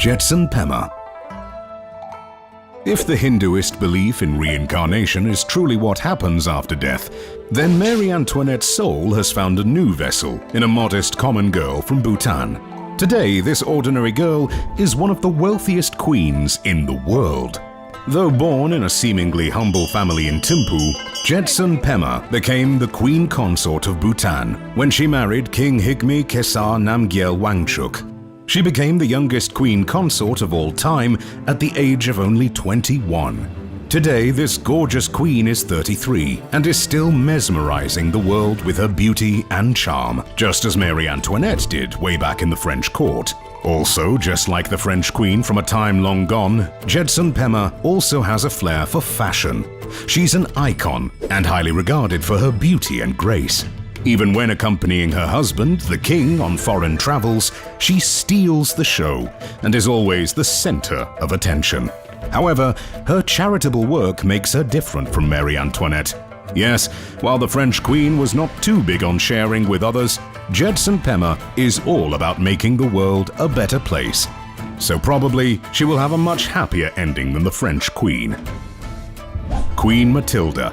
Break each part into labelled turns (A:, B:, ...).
A: Jetson Pema. If the Hinduist belief in reincarnation is truly what happens after death, then Marie Antoinette's soul has found a new vessel in a modest common girl from Bhutan. Today, this ordinary girl is one of the wealthiest queens in the world. Though born in a seemingly humble family in Thimphu, Jetson Pema became the queen consort of Bhutan when she married King Higme Khesar Namgyel Wangchuk. She became the youngest queen consort of all time at the age of only 21. Today, this gorgeous queen is 33 and is still mesmerizing the world with her beauty and charm, just as Marie Antoinette did way back in the French court. Also, just like the French queen from a time long gone, Jetson Pema also has a flair for fashion. She's an icon and highly regarded for her beauty and grace. Even when accompanying her husband, the king, on foreign travels, she steals the show and is always the center of attention. However, her charitable work makes her different from Marie Antoinette. Yes, while the French queen was not too big on sharing with others, Jetson Pema is all about making the world a better place. So probably she will have a much happier ending than the French queen. Queen Matilda.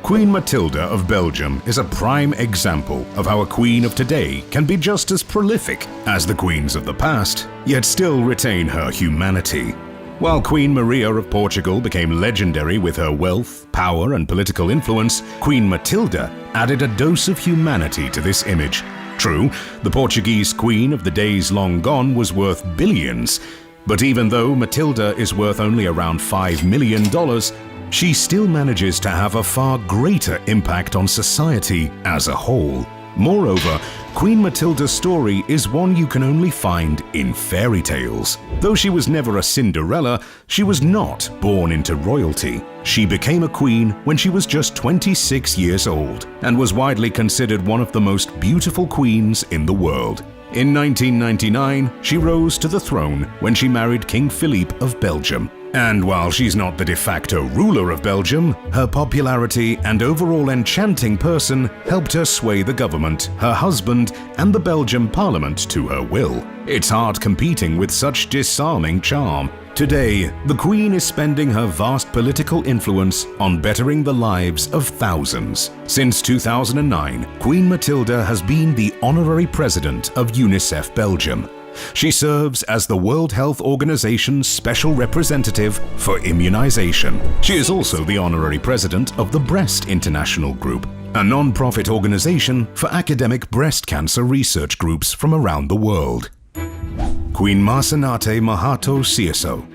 A: Queen Matilda of Belgium is a prime example of how a queen of today can be just as prolific as the queens of the past, yet still retain her humanity. While Queen Maria of Portugal became legendary with her wealth, power, and political influence, Queen Matilda added a dose of humanity to this image. True, the Portuguese queen of the days long gone was worth billions, but even though Matilda is worth only around $5 million, she still manages to have a far greater impact on society as a whole. Moreover, Queen Matilda's story is one you can only find in fairy tales. Though she was never a Cinderella, she was not born into royalty. She became a queen when she was just 26 years old and was widely considered one of the most beautiful queens in the world. In 1999, she rose to the throne when she married King Philippe of Belgium. And while she's not the de facto ruler of Belgium, her popularity and overall enchanting person helped her sway the government, her husband, and the Belgian parliament to her will. It's hard competing with such disarming charm. Today, the Queen is spending her vast political influence on bettering the lives of thousands. Since 2009, Queen Matilda has been the honorary president of UNICEF Belgium. She serves as the World Health Organization's special representative for immunization. She is also the honorary president of the Breast International Group, a non-profit organization for academic breast cancer research groups from around the world. Queen Marsenate Mahato Sieso.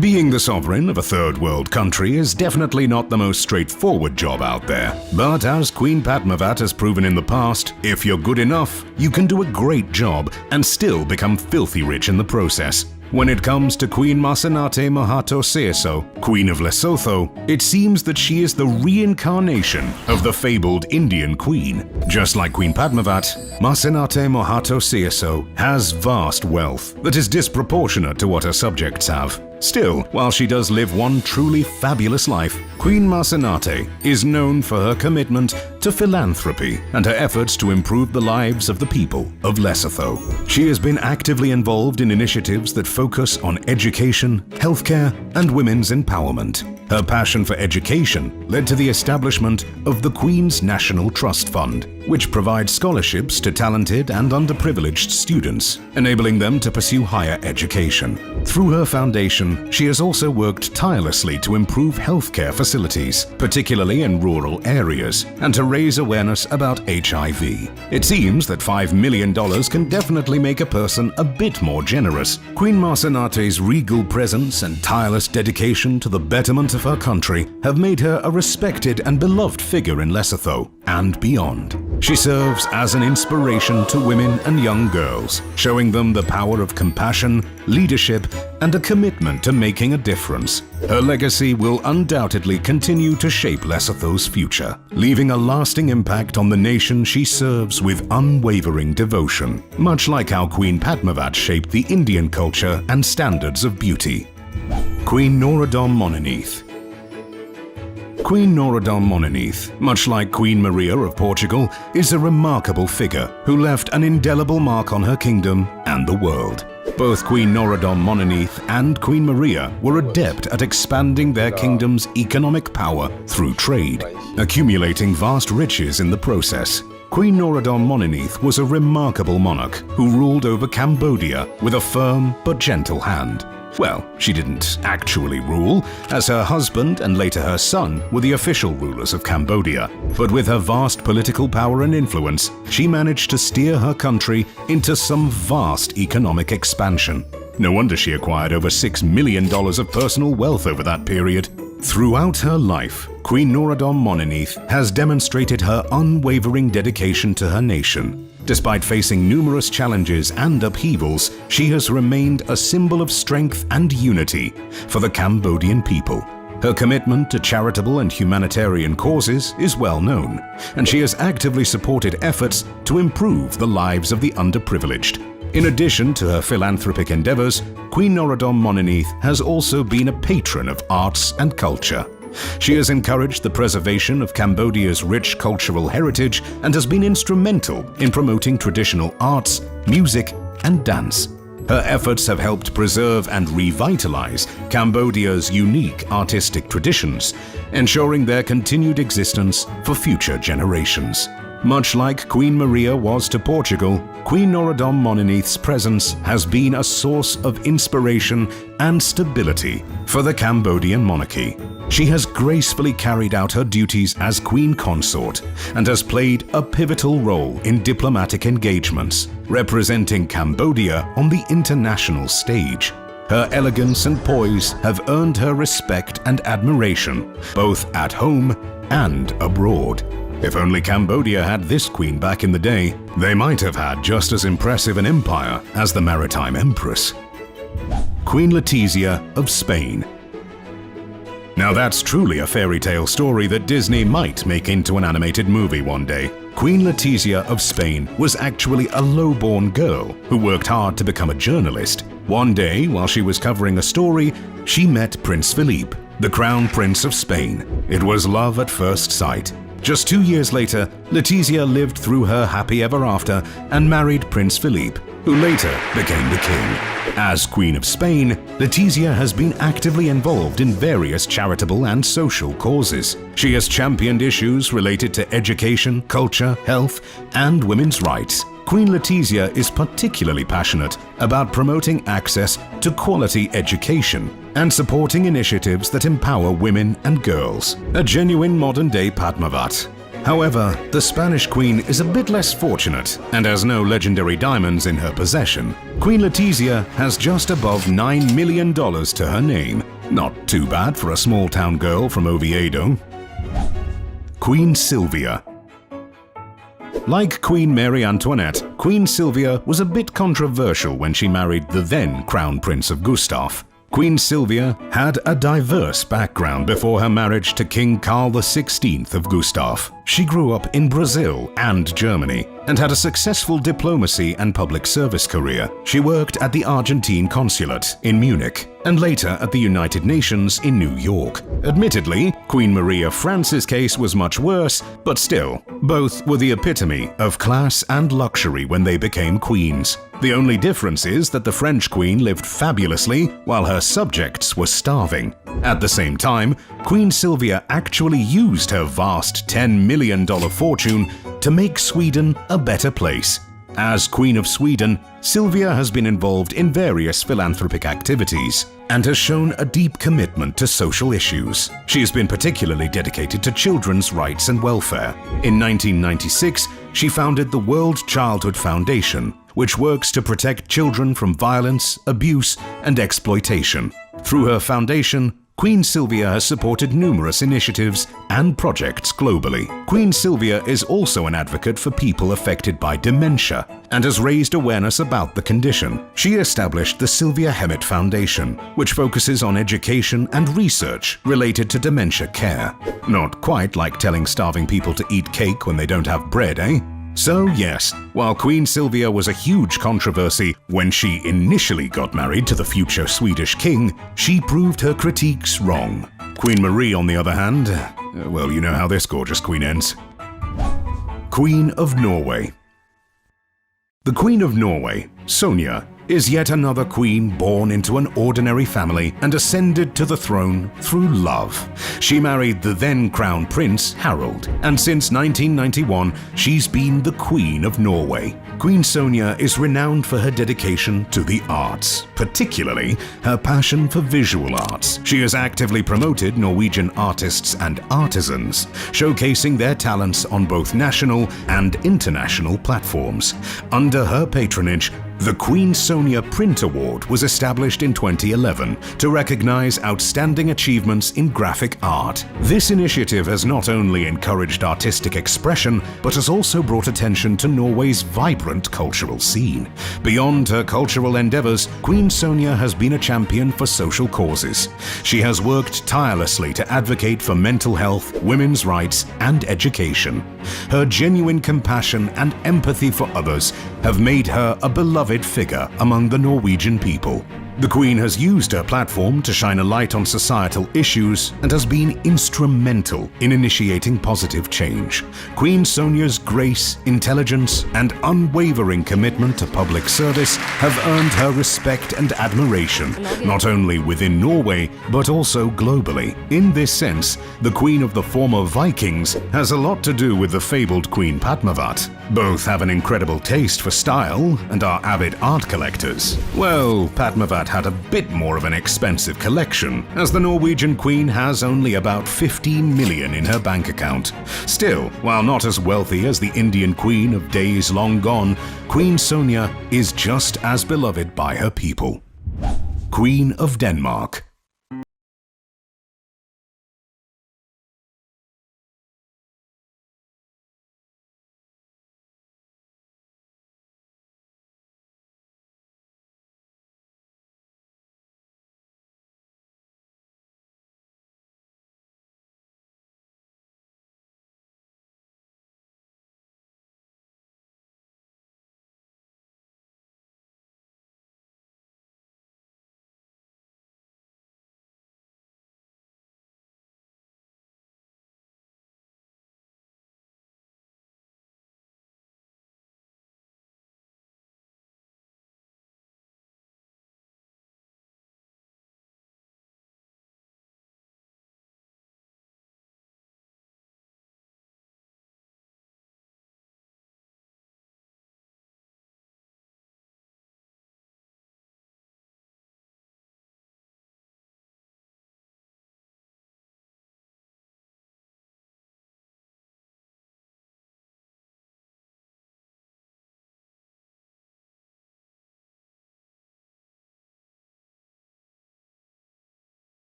A: Being the sovereign of a third world country is definitely not the most straightforward job out there. But as Queen Padmavat has proven in the past, if you're good enough, you can do a great job and still become filthy rich in the process. When it comes to Queen Marsenate Mahato Sieso, Queen of Lesotho, it seems that she is the reincarnation of the fabled Indian queen. Just like Queen Padmavat, Marsenate Mahato Sieso has vast wealth that is disproportionate to what her subjects have. Still, while she does live one truly fabulous life, Queen Marsenate is known for her commitment to philanthropy and her efforts to improve the lives of the people of Lesotho. She has been actively involved in initiatives that focus on education, healthcare, and women's empowerment. Her passion for education led to the establishment of the Queen's National Trust Fund, which provides scholarships to talented and underprivileged students, enabling them to pursue higher education. Through her foundation, she has also worked tirelessly to improve healthcare facilities, particularly in rural areas, and to raise awareness about HIV. It seems that $5 million can definitely make a person a bit more generous. Queen Marsenate's regal presence and tireless dedication to the betterment of her country have made her a respected and beloved figure in Lesotho and beyond. She serves as an inspiration to women and young girls, showing them the power of compassion, leadership, and a commitment to making a difference. Her legacy will undoubtedly continue to shape Lesotho's future, leaving a lasting impact on the nation she serves with unwavering devotion, much like how Queen Padmavat shaped the Indian culture and standards of beauty. Queen Norodom Mononith. Queen Norodom Mononith, much like Queen Maria of Portugal, is a remarkable figure who left an indelible mark on her kingdom and the world. Both Queen Norodom Mononith and Queen Maria were adept at expanding their kingdom's economic power through trade, accumulating vast riches in the process. Queen Norodom Mononith was a remarkable monarch who ruled over Cambodia with a firm but gentle hand. Well, she didn't actually rule, as her husband and later her son were the official rulers of Cambodia. But with her vast political power and influence, she managed to steer her country into some vast economic expansion. No wonder she acquired over $6 million of personal wealth over that period. Throughout her life, Queen Norodom Mononith has demonstrated her unwavering dedication to her nation. Despite facing numerous challenges and upheavals, she has remained a symbol of strength and unity for the Cambodian people. Her commitment to charitable and humanitarian causes is well known, and she has actively supported efforts to improve the lives of the underprivileged. In addition to her philanthropic endeavors, Queen Norodom Mononith has also been a patron of arts and culture. She has encouraged the preservation of Cambodia's rich cultural heritage and has been instrumental in promoting traditional arts, music, and dance. Her efforts have helped preserve and revitalize Cambodia's unique artistic traditions, ensuring their continued existence for future generations. Much like Queen Maria was to Portugal, Queen Norodom Mononith's presence has been a source of inspiration and stability for the Cambodian monarchy. She has gracefully carried out her duties as Queen Consort and has played a pivotal role in diplomatic engagements, representing Cambodia on the international stage. Her elegance and poise have earned her respect and admiration, both at home and abroad. If only Cambodia had this queen back in the day, they might have had just as impressive an empire as the Maritime Empress. Queen Letizia of Spain. Now that's truly a fairy tale story that Disney might make into an animated movie one day. Queen Letizia of Spain was actually a low-born girl who worked hard to become a journalist. One day, while she was covering a story, she met Prince Philippe, the Crown Prince of Spain. It was love at first sight. Just 2 years later, Letizia lived through her happy ever after and married Prince Philippe, who later became the king. As Queen of Spain, Letizia has been actively involved in various charitable and social causes. She has championed issues related to education, culture, health, and women's rights. Queen Letizia is particularly passionate about promoting access to quality education and supporting initiatives that empower women and girls. A genuine modern-day Padmavat. However, the Spanish queen is a bit less fortunate and has no legendary diamonds in her possession. Queen Letizia has just above $9 million to her name. Not too bad for a small-town girl from Oviedo. Queen Sylvia. Like Queen Mary Antoinette, Queen Sylvia was a bit controversial when she married the then Crown Prince of Gustav. Queen Sylvia had a diverse background before her marriage to King Carl XVI of Gustav. She grew up in Brazil and Germany and had a successful diplomacy and public service career. She worked at the Argentine consulate in Munich and later at the United Nations in New York. Admittedly, Queen Maria Frances' case was much worse, but still, both were the epitome of class and luxury when they became queens. The only difference is that the French queen lived fabulously while her subjects were starving. At the same time, Queen Sylvia actually used her vast $10 million fortune to make Sweden a better place. As Queen of Sweden, Sylvia has been involved in various philanthropic activities and has shown a deep commitment to social issues. She has been particularly dedicated to children's rights and welfare. In 1996, she founded the World Childhood Foundation, which works to protect children from violence, abuse, and exploitation. Through her foundation, Queen Sylvia has supported numerous initiatives and projects globally. Queen Sylvia is also an advocate for people affected by dementia and has raised awareness about the condition. She established the Sylvia Hemet Foundation, which focuses on education and research related to dementia care. Not quite like telling starving people to eat cake when they don't have bread, eh? So yes, while Queen Sylvia was a huge controversy when she initially got married to the future Swedish king, she proved her critiques wrong. Queen Marie, on the other hand, well, you know how this gorgeous queen ends. Queen of Norway. The Queen of Norway, Sonja, is yet another queen born into an ordinary family and ascended to the throne through love. She married the then Crown Prince, Harald, and since 1991, she's been the Queen of Norway. Queen Sonja is renowned for her dedication to the arts, particularly her passion for visual arts. She has actively promoted Norwegian artists and artisans, showcasing their talents on both national and international platforms. Under her patronage, the Queen Sonja Print Award was established in 2011 to recognize outstanding achievements in graphic art. This initiative has not only encouraged artistic expression, but has also brought attention to Norway's vibrant cultural scene. Beyond her cultural endeavors, Queen Sonja has been a champion for social causes. She has worked tirelessly to advocate for mental health, women's rights, and education. Her genuine compassion and empathy for others have made her a beloved figure among the Norwegian people. The Queen has used her platform to shine a light on societal issues and has been instrumental in initiating positive change. Queen Sonja's grace, intelligence, and unwavering commitment to public service have earned her respect and admiration, not only within Norway, but also globally. In this sense, the Queen of the former Vikings has a lot to do with the fabled Queen Padmavat. Both have an incredible taste for style and are avid art collectors. Well, Padmavat had a bit more of an expensive collection, as the Norwegian Queen has only about 15 million in her bank account. Still, while not as wealthy as the Indian Queen of days long gone, Queen Sonja is just as beloved by her people. Queen of Denmark.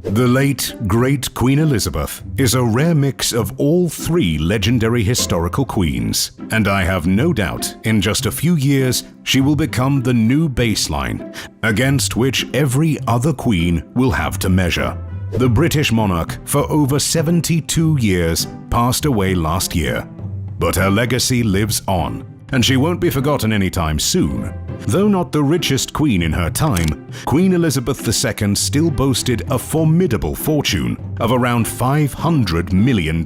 A: The late, great Queen Elizabeth is a rare mix of all three legendary historical queens, and I have no doubt in just a few years she will become the new baseline against which every other queen will have to measure. The British monarch for over 72 years passed away last year, but her legacy lives on, and she won't be forgotten anytime soon. Though not the richest queen in her time, Queen Elizabeth II still boasted a formidable fortune of around $500 million.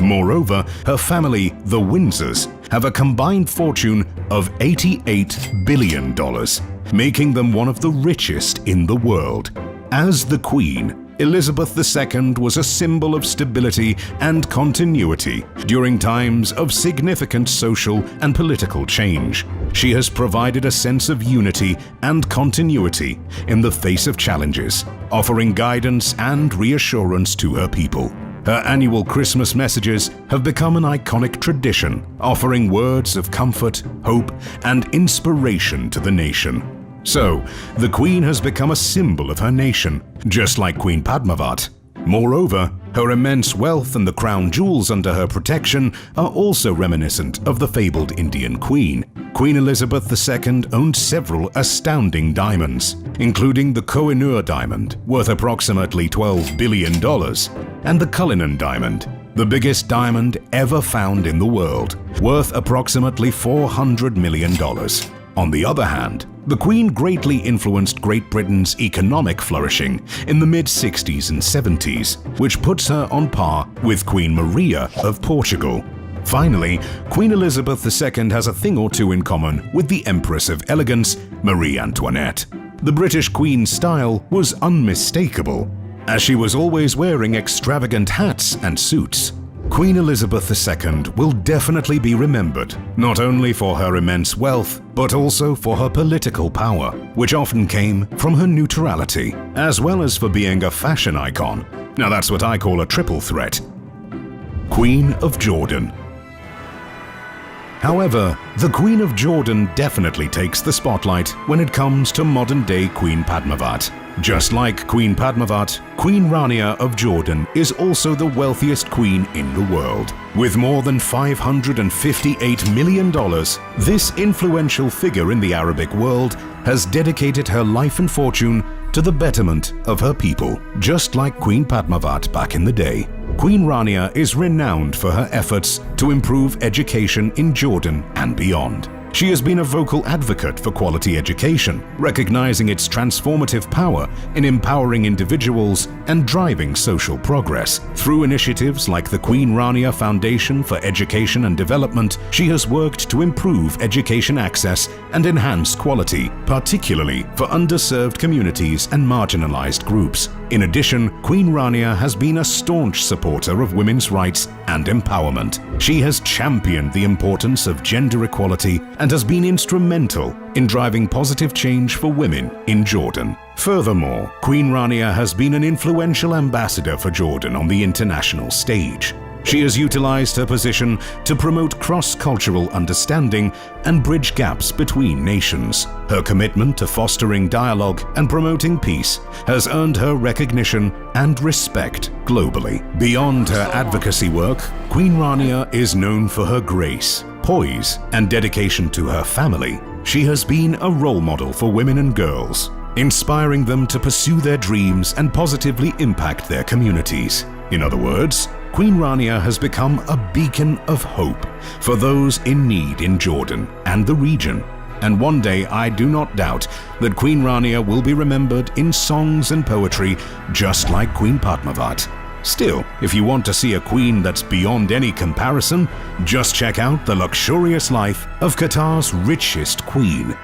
A: Moreover, her family, the Windsors, have a combined fortune of $88 billion, making them one of the richest in the world. As the Queen, Elizabeth II was a symbol of stability and continuity during times of significant social and political change. She has provided a sense of unity and continuity in the face of challenges, offering guidance and reassurance to her people. Her annual Christmas messages have become an iconic tradition, offering words of comfort, hope, and inspiration to the nation. So, the Queen has become a symbol of her nation, just like Queen Padmavat. Moreover, her immense wealth and the crown jewels under her protection are also reminiscent of the fabled Indian queen. Queen Elizabeth II owned several astounding diamonds, including the Koh-i-Noor diamond, worth approximately $12 billion, and the Cullinan diamond, the biggest diamond ever found in the world, worth approximately $400 million. On the other hand, the Queen greatly influenced Great Britain's economic flourishing in the mid-60s and 70s, which puts her on par with Queen Maria of Portugal. Finally, Queen Elizabeth II has a thing or two in common with the Empress of Elegance, Marie Antoinette. The British Queen's style was unmistakable, as she was always wearing extravagant hats and suits. Queen Elizabeth II will definitely be remembered, not only for her immense wealth, but also for her political power, which often came from her neutrality, as well as for being a fashion icon. Now that's what I call a triple threat. Queen of Jordan. However, the Queen of Jordan definitely takes the spotlight when it comes to modern-day Queen Padmavat. Just like Queen Padmavat, Queen Rania of Jordan is also the wealthiest queen in the world. With more than $558 million, this influential figure in the Arabic world has dedicated her life and fortune to the betterment of her people, just like Queen Padmavat back in the day. Queen Rania is renowned for her efforts to improve education in Jordan and beyond. She has been a vocal advocate for quality education, recognizing its transformative power in empowering individuals and driving social progress. Through initiatives like the Queen Rania Foundation for Education and Development, she has worked to improve education access and enhance quality, particularly for underserved communities and marginalized groups. In addition, Queen Rania has been a staunch supporter of women's rights and empowerment. She has championed the importance of gender equality and has been instrumental in driving positive change for women in Jordan. Furthermore, Queen Rania has been an influential ambassador for Jordan on the international stage. She has utilized her position to promote cross-cultural understanding and bridge gaps between nations. Her commitment to fostering dialogue and promoting peace has earned her recognition and respect globally. Beyond her advocacy work, Queen Rania is known for her grace, poise, and dedication to her family. She has been a role model for women and girls, inspiring them to pursue their dreams and positively impact their communities. In other words, Queen Rania has become a beacon of hope for those in need in Jordan and the region. And one day, I do not doubt that Queen Rania will be remembered in songs and poetry just like Queen Padmavat. Still, if you want to see a queen that's beyond any comparison, just check out the luxurious life of Qatar's richest queen,